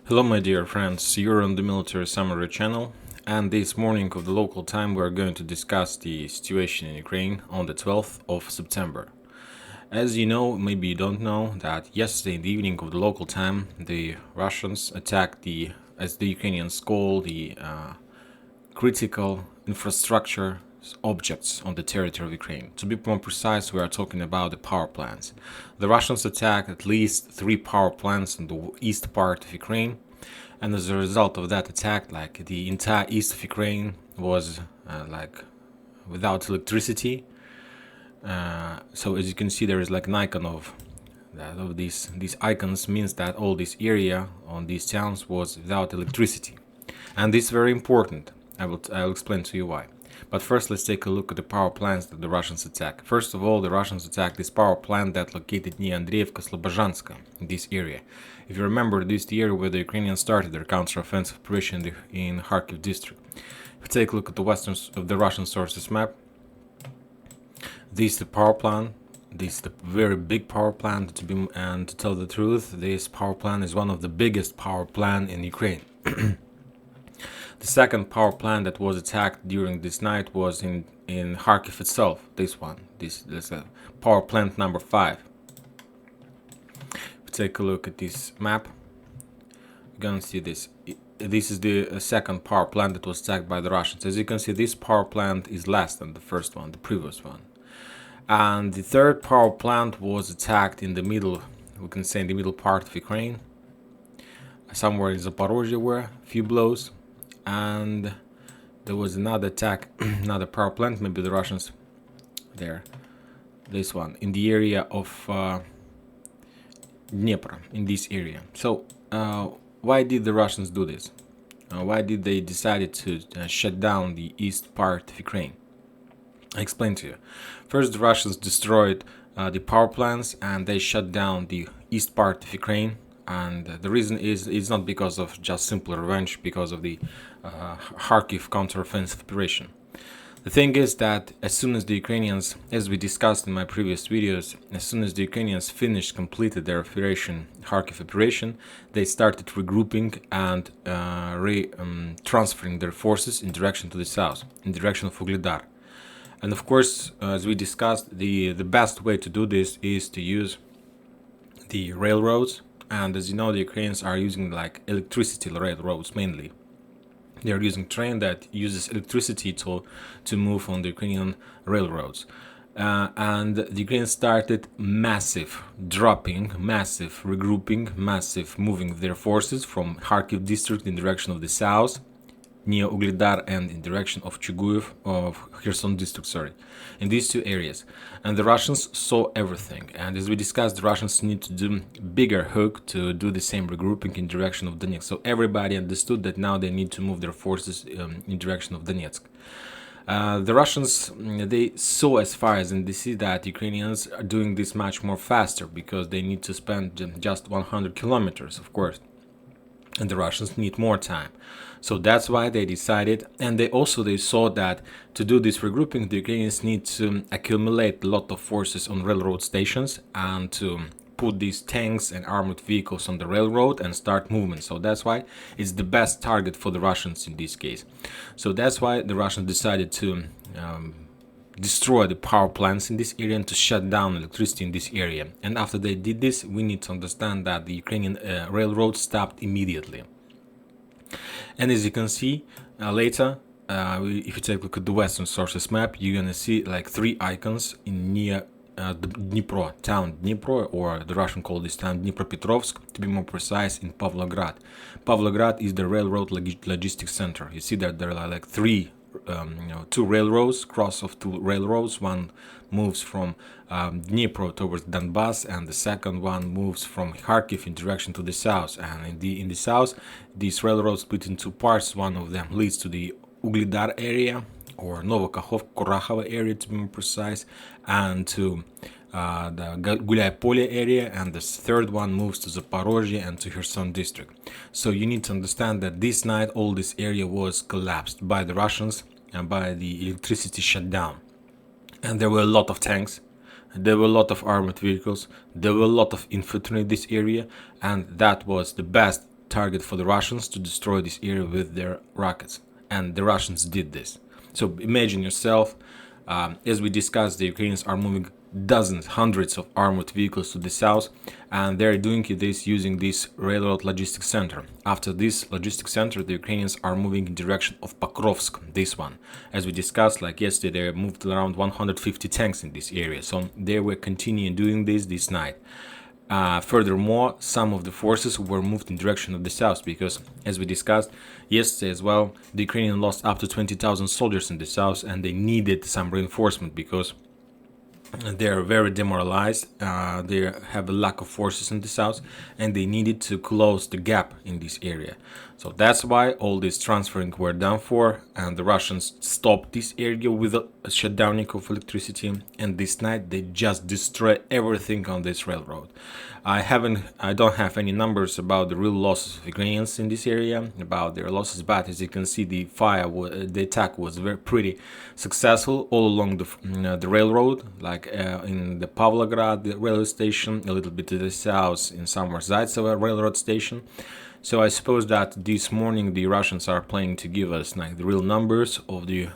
Hello my dear friends, you're on the Military Summary channel, and this morning of the local time we are going to discuss the situation in Ukraine on the 12th of September. As you know, maybe you don't know, that yesterday in the evening of the local time the Russians attacked as the Ukrainians call, the critical infrastructure objects on the territory of Ukraine. To be more precise, we are talking about the power plants. The Russians attacked at least 3 power plants in the east part of Ukraine, and as a result of that attack, the entire east of Ukraine was without electricity. So as you can see, there is like an icon of that. Of these icons means that all this area on these towns was without electricity, and this is very important. I'll explain to you why. But first, let's take a look at the power plants that the Russians attacked. First of all, the Russians attacked this power plant that located near Andreevka, Slobozhanska, in this area. If you remember, this is the area where the Ukrainians started their counter-offensive operation in Kharkiv district. If you take a look at the Russian sources map, this is the power plant. This is the very big power plant. And to tell the truth, this power plant is one of the biggest power plant in Ukraine. The second power plant that was attacked during this night was in Kharkiv itself. This one, this power plant number 5. If you take a look at this map, you're gonna see this. This is the second power plant that was attacked by the Russians. As you can see, this power plant is less than the first one, the previous one. And the third power plant was attacked in the middle, we can say in the middle part of Ukraine, somewhere in Zaporozhye, where a few blows. And there was another attack, another power plant, maybe the Russians there, this one, in the area of Dnipro, in this area. So why did the Russians do this? Why did they decide to shut down the east part of Ukraine? I explain to you. First, the Russians destroyed the power plants and they shut down the east part of Ukraine. And the reason is it's not because of just simple revenge, because of the Kharkiv counteroffensive operation. The thing is that as soon as the Ukrainians, as we discussed in my previous videos, as soon as the Ukrainians completed their Kharkiv operation, they started regrouping and transferring their forces in direction to the south, in direction of Ugledar. And of course, as we discussed, the best way to do this is to use the railroads. And as you know, the Ukrainians are using like electricity railroads mainly. They are using train that uses electricity to move on the Ukrainian railroads. And the Ukrainians started massive dropping, massive regrouping, massive moving their forces from Kharkiv district in direction of the south, near Ugledar, and in direction of Chuguyev, of Kherson district, in these two areas. And the Russians saw everything. And as we discussed, the Russians need to do bigger hook to do the same regrouping in direction of Donetsk. So everybody understood that now they need to move their forces in direction of Donetsk. The Russians, they saw as far as, and they see that Ukrainians are doing this much more faster because they need to spend just 100 kilometers, of course. And the Russians need more time. So that's why they decided, and they saw that to do this regrouping, the Ukrainians need to accumulate a lot of forces on railroad stations and to put these tanks and armored vehicles on the railroad and start movement. So that's why it's the best target for the Russians in this case. So that's why the Russians decided to destroy the power plants in this area and to shut down electricity in this area. And after they did this, we need to understand that the Ukrainian railroad stopped immediately. And as you can see later, if you take a look at the Western sources map, you're gonna see like 3 icons in near the Dnipro, town Dnipro, or the Russian call this town Dnipropetrovsk, to be more precise, in Pavlograd. Pavlograd is the railroad logistics center. You see that there are like 2 railroads, cross of 2 railroads. One moves from Dnipro towards Donbass, and the second one moves from Kharkiv in direction to the south. And in the south, these railroads split in 2 parts. One of them leads to the Ugledar area, or Novokakhovka area to be more precise, and to the Gulay Pole area, and the third one moves to Zaporozhye and to Kherson district. So you need to understand that this night all this area was collapsed by the Russians and by the electricity shutdown. And there were a lot of tanks, there were a lot of armored vehicles, there were a lot of infantry in this area, and that was the best target for the Russians to destroy this area with their rockets. And the Russians did this. So imagine yourself, as we discussed, the Ukrainians are moving dozens, hundreds of armored vehicles to the south, and they're doing this using this railroad logistics center. After this logistics center, the Ukrainians are moving in direction of Pokrovsk, this one. As we discussed, like yesterday, they moved around 150 tanks in this area, so they were continuing doing this night. Furthermore, some of the forces were moved in direction of the south because, as we discussed yesterday as well, the Ukrainians lost up to 20,000 soldiers in the south, and they needed some reinforcement because they are very demoralized. They have a lack of forces in the south, and they needed to close the gap in this area. So that's why all this transferring were done for, and the Russians stopped this area with a shutdowning of electricity. And this night they just destroy everything on this railroad. I don't have any numbers about the real losses of Ukrainians in this area, about their losses, but as you can see, the attack was pretty successful all along the railroad, like in the Pavlograd the railway station, a little bit to the south in somewhere Zaitsevo railroad station. So I suppose that this morning the Russians are planning to give us like the real numbers of the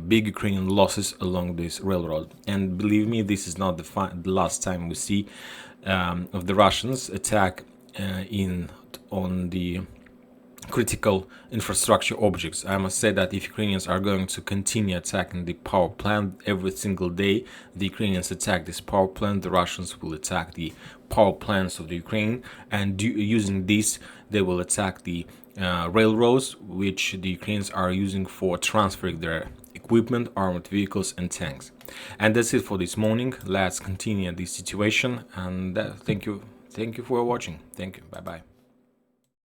big Ukrainian losses along this railroad. And believe me, this is not the last time we see of the Russians attack on the critical infrastructure objects. I must say that if Ukrainians are going to continue attacking the power plant every single day, the Ukrainians attack this power plant, the Russians will attack the power plants of the Ukraine, and using this they will attack the railroads which the Ukrainians are using for transferring their equipment, armored vehicles and tanks. And that's it for this morning. Let's continue this situation, and thank you for watching. Thank you. Bye bye.